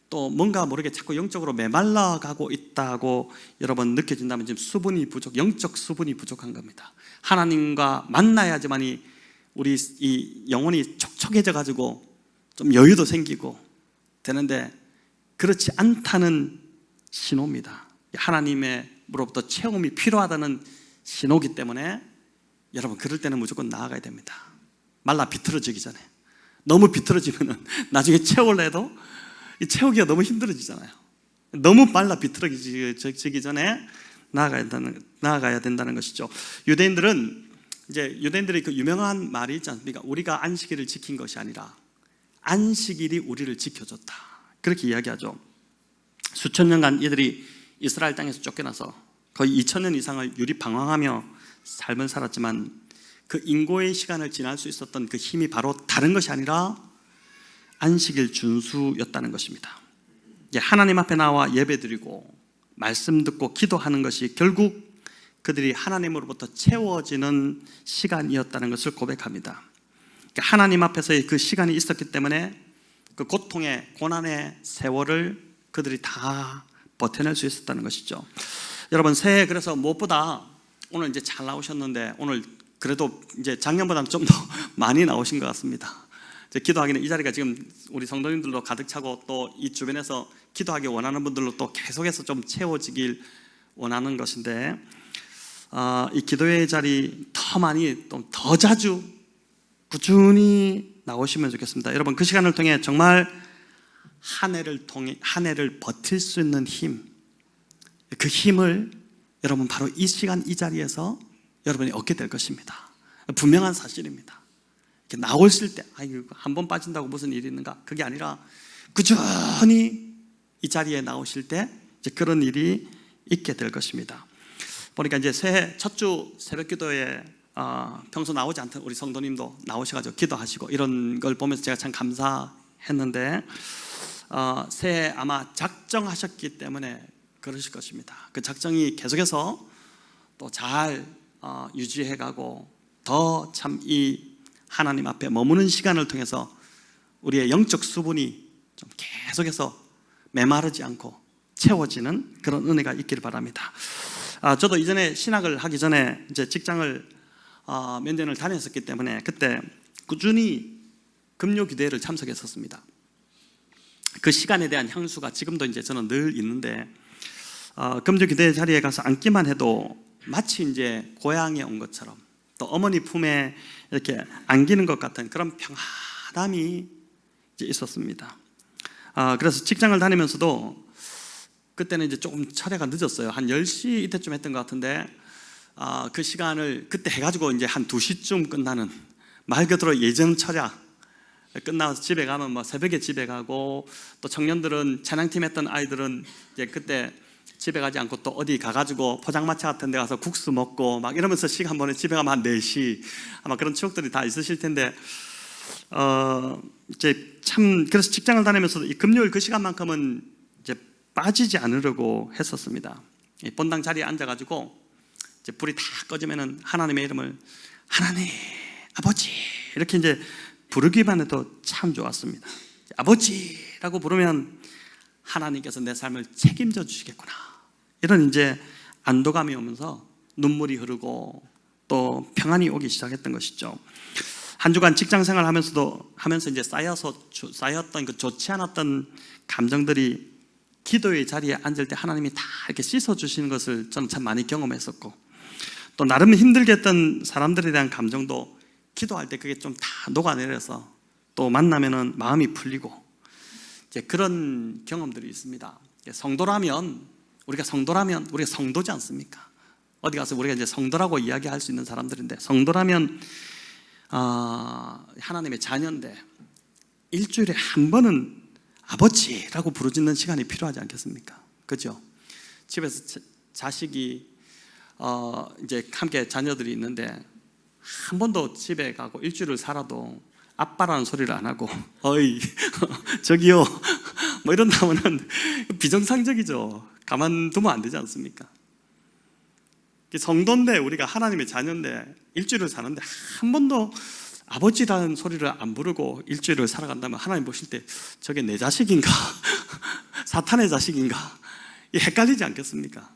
또 뭔가 모르게 자꾸 영적으로 메말라 가고 있다고 여러분 느껴진다면 지금 수분이 부족, 영적 수분이 부족한 겁니다. 하나님과 만나야지만이 우리 이 영혼이 촉촉해져 가지고 좀 여유도 생기고 되는데, 그렇지 않다는 신호입니다. 하나님으로부터 체험이 필요하다는 신호기 때문에 여러분, 그럴 때는 무조건 나아가야 됩니다. 말라 비틀어지기 전에. 너무 비틀어지면 나중에 채우려 해도 이 채우기가 너무 힘들어지잖아요. 너무 말라 비틀어지기 전에 나아가야 된다는 것이죠. 유대인들이 그 유명한 말이 있지 않습니까? 우리가 안식일을 지킨 것이 아니라 안식일이 우리를 지켜줬다, 그렇게 이야기하죠. 수천 년간 이들이 이스라엘 땅에서 쫓겨나서 거의 2000년 이상을 유리방황하며 삶을 살았지만, 그 인고의 시간을 지날 수 있었던 그 힘이 바로 다른 것이 아니라 안식일 준수였다는 것입니다. 하나님 앞에 나와 예배드리고 말씀 듣고 기도하는 것이 결국 그들이 하나님으로부터 채워지는 시간이었다는 것을 고백합니다. 하나님 앞에서의 그 시간이 있었기 때문에 그 고통의 고난의 세월을 그들이 다 버텨낼 수 있었다는 것이죠. 여러분, 새해 그래서 무엇보다 오늘 이제 잘 나오셨는데, 오늘 그래도 이제 작년보다는 좀 더 많이 나오신 것 같습니다. 기도하기는 이 자리가 지금 우리 성도님들로 가득 차고 또 이 주변에서 기도하기 원하는 분들로 또 계속해서 좀 채워지길 원하는 것인데, 이 기도의 자리 더 많이 또 더 자주 꾸준히 나오시면 좋겠습니다. 여러분, 그 시간을 통해 정말 한 해를 버틸 수 있는 힘, 그 힘을 여러분 바로 이 시간 이 자리에서 여러분이 얻게 될 것입니다. 분명한 사실입니다. 이렇게 나오실 때 한 번 빠진다고 무슨 일이 있는가? 그게 아니라 꾸준히 이 자리에 나오실 때 이제 그런 일이 있게 될 것입니다. 보니까 이제 새해 첫 주 새벽 기도에 평소 나오지 않던 우리 성도님도 나오셔가지고 기도하시고 이런 걸 보면서 제가 참 감사했는데 새해 아마 작정하셨기 때문에 그러실 것입니다. 그 작정이 계속해서 또 잘 유지해가고 더 참 이 하나님 앞에 머무는 시간을 통해서 우리의 영적 수분이 좀 계속해서 메마르지 않고 채워지는 그런 은혜가 있기를 바랍니다. 저도 이전에 신학을 하기 전에 이제 직장을 몇 년을 다녔었기 때문에 그때 꾸준히 금요 기도회를 참석했었습니다. 그 시간에 대한 향수가 지금도 이제 저는 늘 있는데 금요 기도회 자리에 가서 앉기만 해도 마치 이제 고향에 온 것처럼 또 어머니 품에 이렇게 안기는 것 같은 그런 평안함이 이제 있었습니다. 그래서 직장을 다니면서도 그때는 이제 조금 철야가 늦었어요. 한 10시 이때쯤 했던 것 같은데 그 시간을 그때 해가지고 이제 한 2시쯤 끝나는 말 그대로 예전 철야 끝나서 집에 가면 뭐 새벽에 집에 가고 또 청년들은 찬양팀 했던 아이들은 이제 그때 집에 가지 않고 또 어디 가가지고 포장마차 같은 데 가서 국수 먹고 막 이러면서 시간 보내 집에 가면 한 4시 아마 그런 추억들이 다 있으실 텐데 이제 참 그래서 직장을 다니면서도 이 금요일 그 시간만큼은 이제 빠지지 않으려고 했었습니다. 본당 자리에 앉아가지고 이제 불이 다 꺼지면은 하나님의 이름을 하나님 아버지 이렇게 이제 부르기만 해도 참 좋았습니다. 아버지라고 부르면 하나님께서 내 삶을 책임져 주시겠구나 이런 이제 안도감이 오면서 눈물이 흐르고 또 평안이 오기 시작했던 것이죠. 한 주간 직장 생활 하면서 이제 쌓였던 그 좋지 않았던 감정들이 기도의 자리에 앉을 때 하나님이 다 이렇게 씻어 주시는 것을 저는 참 많이 경험했었고 또 나름 힘들게 했던 사람들에 대한 감정도 기도할 때 그게 좀 다 녹아내려서 또 만나면은 마음이 풀리고 이제 그런 경험들이 있습니다. 우리가 성도지 않습니까? 어디 가서 우리가 이제 성도라고 이야기할 수 있는 사람들인데 성도라면 하나님의 자녀인데 일주일에 한 번은 아버지라고 부르짖는 시간이 필요하지 않겠습니까? 그죠? 집에서 자식이 이제 함께 자녀들이 있는데 한 번도 집에 가고 일주일을 살아도 아빠라는 소리를 안 하고 어이 저기요 뭐 이런다면은 비정상적이죠. 가만두면 안 되지 않습니까? 성도인데 우리가 하나님의 자녀인데 일주일을 사는데 한 번도 아버지라는 소리를 안 부르고 일주일을 살아간다면 하나님 보실 때 저게 내 자식인가 사탄의 자식인가 헷갈리지 않겠습니까?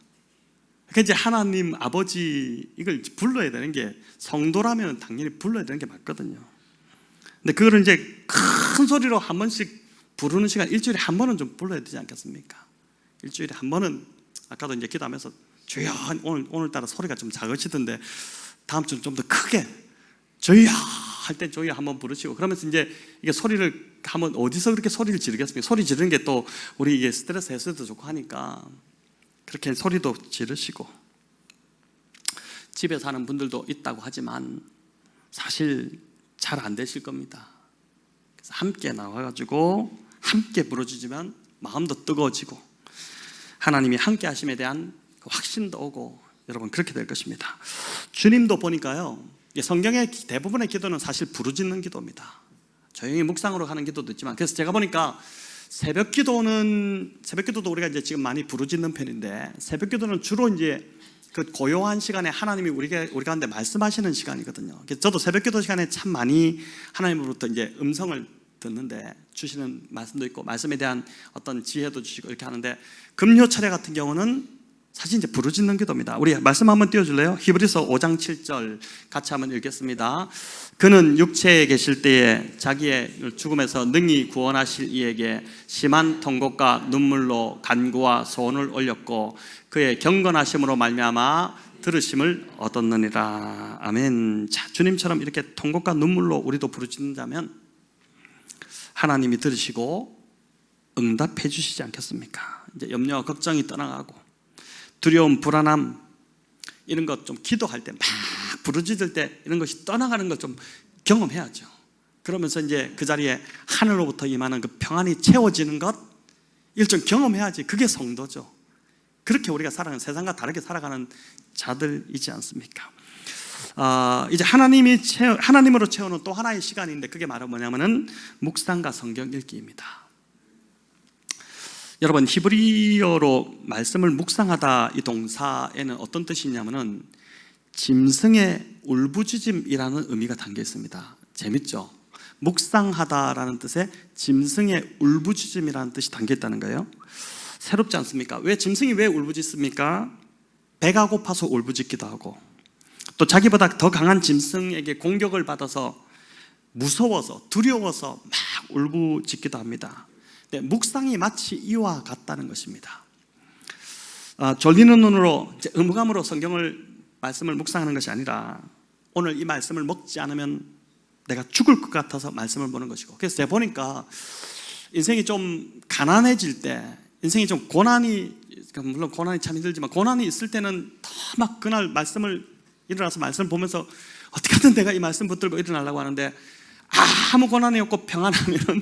그러니까 이제 하나님 아버지 이걸 불러야 되는 게 성도라면 당연히 불러야 되는 게 맞거든요. 근데 그거를 이제 큰 소리로 한 번씩 부르는 시간 일주일에 한 번은 좀 불러야 되지 않겠습니까? 일주일에 한 번은 아까도 이제 기도하면서 주여 오늘따라 소리가 좀 작으시던데 다음 주는 좀 더 크게 주여 할 때 주여 한번 부르시고 그러면서 이제 이게 소리를 한번 어디서 그렇게 소리를 지르겠습니까? 소리 지르는 게 또 우리 이게 스트레스 해소도 좋고 하니까 그렇게 소리도 지르시고 집에 사는 분들도 있다고 하지만 사실 잘 안 되실 겁니다. 그래서 함께 나와가지고 함께 부르짖으면 마음도 뜨거워지고 하나님이 함께 하심에 대한 그 확신도 오고 여러분 그렇게 될 것입니다. 주님도 보니까요 성경의 대부분의 기도는 사실 부르짖는 기도입니다. 조용히 묵상으로 하는 기도도 있지만 그래서 제가 보니까 새벽 기도도 우리가 이제 지금 많이 부르짖는 편인데 새벽 기도는 주로 이제 그 고요한 시간에 하나님이 우리 가운데 말씀하시는 시간이거든요. 저도 새벽 기도 시간에 참 많이 하나님으로부터 이제 음성을 듣는데 주시는 말씀도 있고 말씀에 대한 어떤 지혜도 주시고 이렇게 하는데 금요 차례 같은 경우는 사실 이제 부르짖는 기도입니다. 우리 말씀 한번 띄워줄래요? 히브리서 5장 7절 같이 한번 읽겠습니다. 그는 육체에 계실 때에 자기의 죽음에서 능히 구원하실 이에게 심한 통곡과 눈물로 간구와 소원을 올렸고 그의 경건하심으로 말미암아 들으심을 얻었느니라. 아멘. 자, 주님처럼 이렇게 통곡과 눈물로 우리도 부르짖는다면 하나님이 들으시고 응답해 주시지 않겠습니까? 이제 염려와 걱정이 떠나가고 두려움, 불안함 이런 것 좀 기도할 때 막 부르짖을 때 이런 것이 떠나가는 것 좀 경험해야죠. 그러면서 이제 그 자리에 하늘로부터 임하는 그 평안이 채워지는 것, 일종 경험해야지. 그게 성도죠. 그렇게 우리가 살아가는, 세상과 다르게 살아가는 자들이지 않습니까? 이제 하나님으로 채우는 또 하나의 시간인데, 그게 바로 뭐냐면은 묵상과 성경 읽기입니다. 여러분, 히브리어로 말씀을 묵상하다 이 동사에는 어떤 뜻이 있냐면은 짐승의 울부짖음이라는 의미가 담겨 있습니다. 재밌죠? 묵상하다라는 뜻에 짐승의 울부짖음이라는 뜻이 담겨 있다는 거예요. 새롭지 않습니까? 짐승이 왜 울부짖습니까? 배가 고파서 울부짖기도 하고, 또 자기보다 더 강한 짐승에게 공격을 받아서 무서워서, 두려워서 막 울부짖기도 합니다. 네, 묵상이 마치 이와 같다는 것입니다. 졸리는 눈으로, 의무감으로 말씀을 묵상하는 것이 아니라, 오늘 이 말씀을 먹지 않으면 내가 죽을 것 같아서 말씀을 보는 것이고, 그래서 제가 보니까 인생이 좀 가난해질 때, 인생이 좀 물론 고난이 참 힘들지만, 고난이 있을 때는 더 막 그날 일어나서 말씀을 보면서 어떻게든 내가 이 말씀 붙들고 일어나려고 하는데, 아무 고난이 없고 평안하면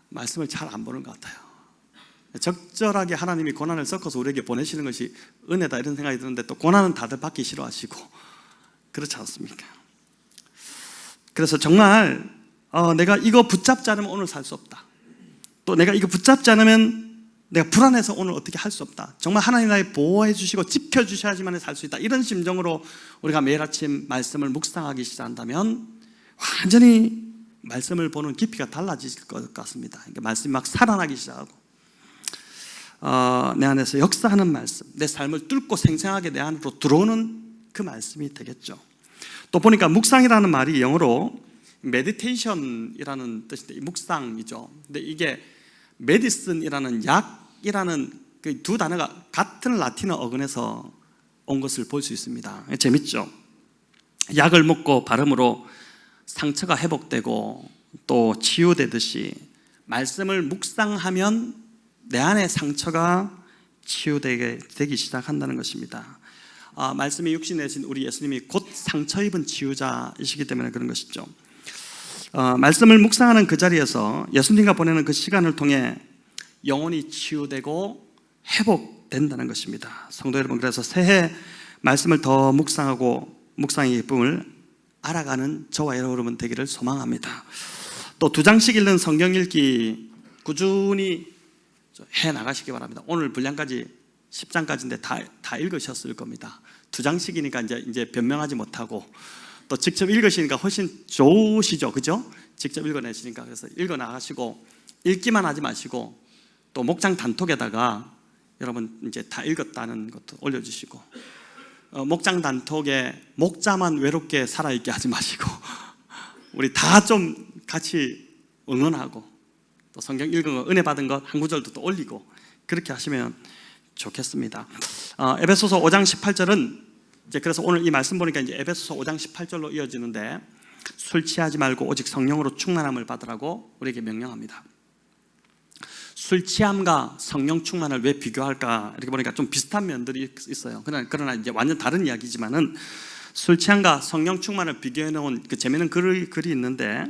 말씀을 잘 안 보는 것 같아요. 적절하게 하나님이 고난을 섞어서 우리에게 보내시는 것이 은혜다, 이런 생각이 드는데, 또 고난은 다들 받기 싫어하시고 그렇지 않습니까? 그래서 정말 내가 이거 붙잡지 않으면 오늘 살 수 없다, 또 내가 이거 붙잡지 않으면 내가 불안해서 오늘 어떻게 할 수 없다, 정말 하나님 나를 보호해 주시고 지켜주셔야지만 살 수 있다, 이런 심정으로 우리가 매일 아침 말씀을 묵상하기 시작한다면 완전히 말씀을 보는 깊이가 달라질 것 같습니다. 그러니까 말씀이 막 살아나기 시작하고, 내 안에서 역사하는 말씀, 내 삶을 뚫고 생생하게 내 안으로 들어오는 그 말씀이 되겠죠. 또 보니까 묵상이라는 말이 영어로 meditation이라는 뜻인데, 묵상이죠. 근데 이게 메디슨이라는 약이라는 그 두 단어가 같은 라틴어 어근에서 온 것을 볼 수 있습니다. 재밌죠? 약을 먹고 바름으로 상처가 회복되고 또 치유되듯이, 말씀을 묵상하면 내 안의 상처가 치유되기 시작한다는 것입니다. 말씀이 육신에 내신 우리 예수님이 곧 상처 입은 치유자이시기 때문에 그런 것이죠. 말씀을 묵상하는 그 자리에서 예수님과 보내는 그 시간을 통해 영혼이 치유되고 회복된다는 것입니다. 성도 여러분, 그래서 새해 말씀을 더 묵상하고 묵상의 기쁨을 알아가는 저와 여러분 되기를 소망합니다. 또 2장씩 읽는 성경 읽기 꾸준히 해 나가시기 바랍니다. 오늘 분량까지 10장까지인데 다 읽으셨을 겁니다. 2장씩이니까 이제 변명하지 못하고, 또 직접 읽으시니까 훨씬 좋으시죠, 그죠? 직접 읽어내시니까. 그래서 읽어 나가시고, 읽기만 하지 마시고, 또 목장 단톡에다가 여러분 이제 다 읽었다는 것도 올려주시고, 목장 단톡에 목자만 외롭게 살아있게 하지 마시고 우리 다 좀 같이 응원하고, 또 성경 읽은 거, 은혜 받은 것 한 구절도 또 올리고, 그렇게 하시면 좋겠습니다. 에베소서 5장 18절은 이제, 그래서 오늘 이 말씀 보니까 이제 에베소서 5장 18절로 이어지는데, 술 취하지 말고 오직 성령으로 충만함을 받으라고 우리에게 명령합니다. 술 취함과 성령 충만을 왜 비교할까? 이렇게 보니까 좀 비슷한 면들이 있어요. 그러나 이제 완전 다른 이야기지만은, 술 취함과 성령 충만을 비교해 놓은 그 재미있는 글이 있는데,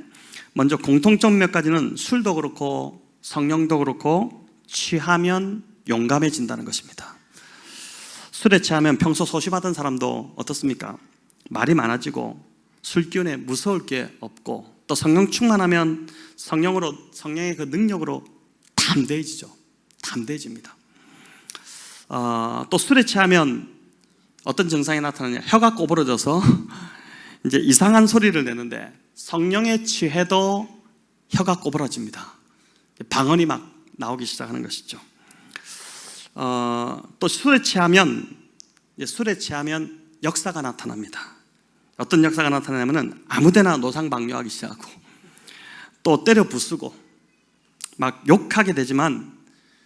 먼저 공통점 몇 가지는 술도 그렇고 성령도 그렇고 취하면 용감해진다는 것입니다. 술에 취하면 평소 소심하던 사람도 어떻습니까? 말이 많아지고 술 기운에 무서울 게 없고, 또 성령 충만하면 성령의 그 능력으로 담대해집니다. 또 술에 취하면 어떤 증상이 나타나냐? 혀가 꼬부러져서 이제 이상한 소리를 내는데, 성령에 취해도 혀가 꼬부러집니다. 방언이 막 나오기 시작하는 것이죠. 또 술에 취하면 역사가 나타납니다. 어떤 역사가 나타나냐면은 아무데나 노상방뇨하기 시작하고, 또 때려 부수고 막 욕하게 되지만,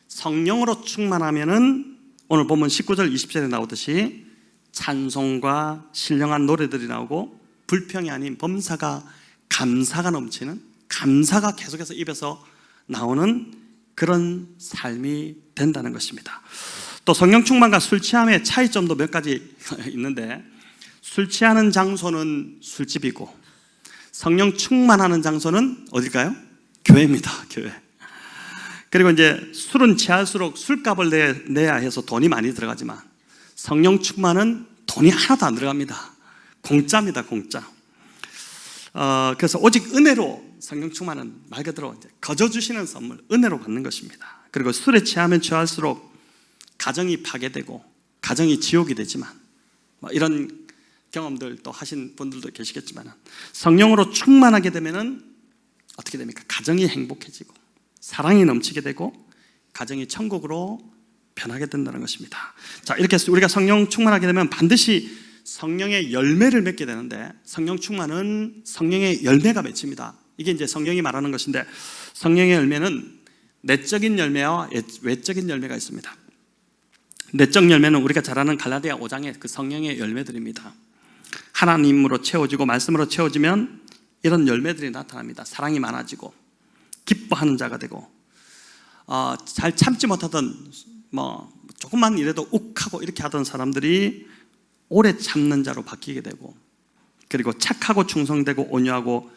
성령으로 충만하면은 오늘 보면 19절 20절에 나오듯이 찬송과 신령한 노래들이 나오고, 불평이 아닌 범사가 감사가 넘치는, 감사가 계속해서 입에서 나오는 그런 삶이 된다는 것입니다. 또 성령 충만과 술 취함의 차이점도 몇 가지 있는데, 술 취하는 장소는 술집이고 성령 충만하는 장소는 어딜까요? 교회입니다. 교회. 그리고 이제 술은 취할수록 술값을 내야 해서 돈이 많이 들어가지만 성령 충만은 돈이 하나도 안 들어갑니다. 공짜입니다. 공짜. 그래서 오직 은혜로 성령 충만은 말 그대로 이제 거저 주시는 선물, 은혜로 받는 것입니다. 그리고 술에 취하면 취할수록 가정이 파괴되고 가정이 지옥이 되지만 이런 경험들 또 하신 분들도 계시겠지만 성령으로 충만하게 되면은 어떻게 됩니까? 가정이 행복해지고 사랑이 넘치게 되고 가정이 천국으로 변하게 된다는 것입니다. 자, 이렇게 우리가 성령 충만하게 되면 반드시 성령의 열매를 맺게 되는데 성령 충만은 성령의 열매가 맺힙니다. 이게 이제 성경이 말하는 것인데 성령의 열매는 내적인 열매와 외적인 열매가 있습니다. 내적 열매는 우리가 잘 아는 갈라디아 5장의 그 성령의 열매들입니다. 하나님으로 채워지고 말씀으로 채워지면 이런 열매들이 나타납니다. 사랑이 많아지고 기뻐하는 자가 되고 잘 참지 못하던 조금만 이래도 욱하고 이렇게 하던 사람들이 오래 참는 자로 바뀌게 되고 그리고 착하고 충성되고 온유하고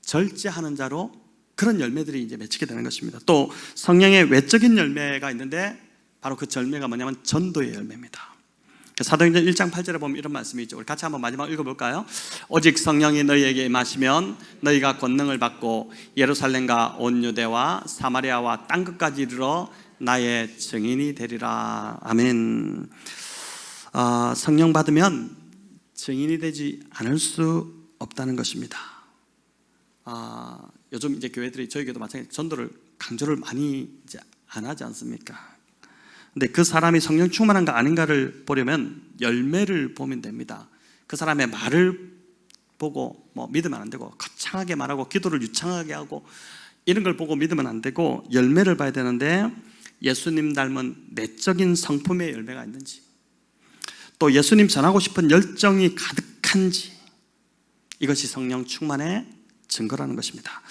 절제하는 자로 그런 열매들이 이제 맺히게 되는 것입니다. 또 성령의 외적인 열매가 있는데 바로 그 열매가 뭐냐면 전도의 열매입니다. 사도행전 1장 8절에 보면 이런 말씀이 있죠. 우리 같이 한번 마지막 읽어볼까요? 오직 성령이 너희에게 임하시면 너희가 권능을 받고 예루살렘과 온 유대와 사마리아와 땅끝까지 이르러 나의 증인이 되리라. 아멘. 성령 받으면 증인이 되지 않을 수 없다는 것입니다. 요즘 이제 교회들이 저희 교회도 마찬가지로 전도를 강조를 많이 이제 안 하지 않습니까? 근데 그 사람이 성령 충만한가 아닌가를 보려면 열매를 보면 됩니다. 그 사람의 말을 보고 믿으면 안 되고 거창하게 말하고 기도를 유창하게 하고 이런 걸 보고 믿으면 안 되고 열매를 봐야 되는데 예수님 닮은 내적인 성품의 열매가 있는지 또 예수님 전하고 싶은 열정이 가득한지 이것이 성령 충만의 증거라는 것입니다.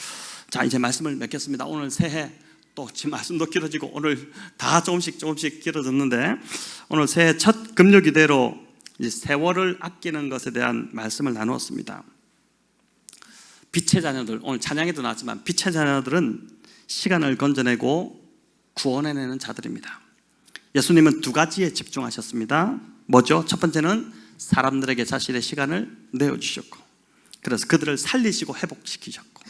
자, 이제 말씀을 맺겠습니다. 오늘 새해 또 지금 말씀도 길어지고 오늘 다 조금씩 길어졌는데 오늘 새해 첫 금요기대로 세월을 아끼는 것에 대한 말씀을 나누었습니다. 빛의 자녀들, 오늘 찬양에도 나왔지만 빛의 자녀들은 시간을 건져내고 구원해내는 자들입니다. 예수님은 두 가지에 집중하셨습니다. 뭐죠? 첫 번째는 사람들에게 자신의 시간을 내어주셨고 그래서 그들을 살리시고 회복시키셨고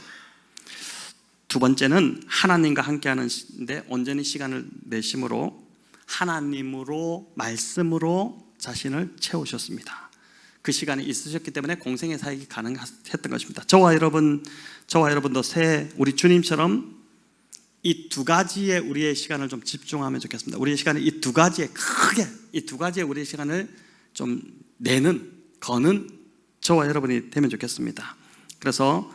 두 번째는 하나님과 함께하는데 온전히 시간을 내심으로 하나님으로 말씀으로 자신을 채우셨습니다. 그 시간이 있으셨기 때문에 공생의 사역이 가능했던 것입니다. 저와 여러분도 새해 우리 주님처럼 이 두 가지에 우리의 시간을 좀 집중하면 좋겠습니다. 우리의 시간을 이 두 가지에 우리의 시간을 좀 거는 저와 여러분이 되면 좋겠습니다. 그래서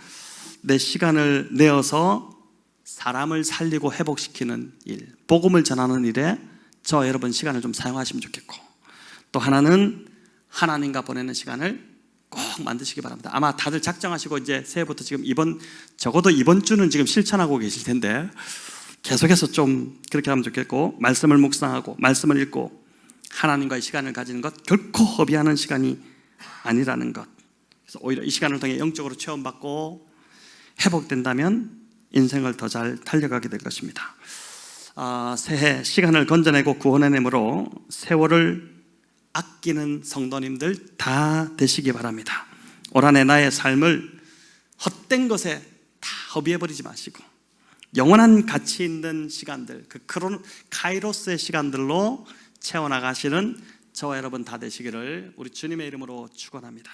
내 시간을 내어서 사람을 살리고 회복시키는 일, 복음을 전하는 일에 저와 여러분 시간을 좀 사용하시면 좋겠고 또 하나는 하나님과 보내는 시간을 꼭 만드시기 바랍니다. 아마 다들 작정하시고 이제 새해부터 지금 적어도 이번 주는 지금 실천하고 계실 텐데 계속해서 좀 그렇게 하면 좋겠고 말씀을 묵상하고 말씀을 읽고 하나님과의 시간을 가지는 것 결코 허비하는 시간이 아니라는 것. 그래서 오히려 이 시간을 통해 영적으로 체험받고 회복된다면 인생을 더 잘 달려가게 될 것입니다. 새해 시간을 건져내고 구원해내므로 세월을 아끼는 성도님들 다 되시기 바랍니다. 올 한해 나의 삶을 헛된 것에 다 허비해버리지 마시고 영원한 가치 있는 시간들, 그 카이로스의 시간들로 채워나가시는 저와 여러분 다 되시기를 우리 주님의 이름으로 축원합니다.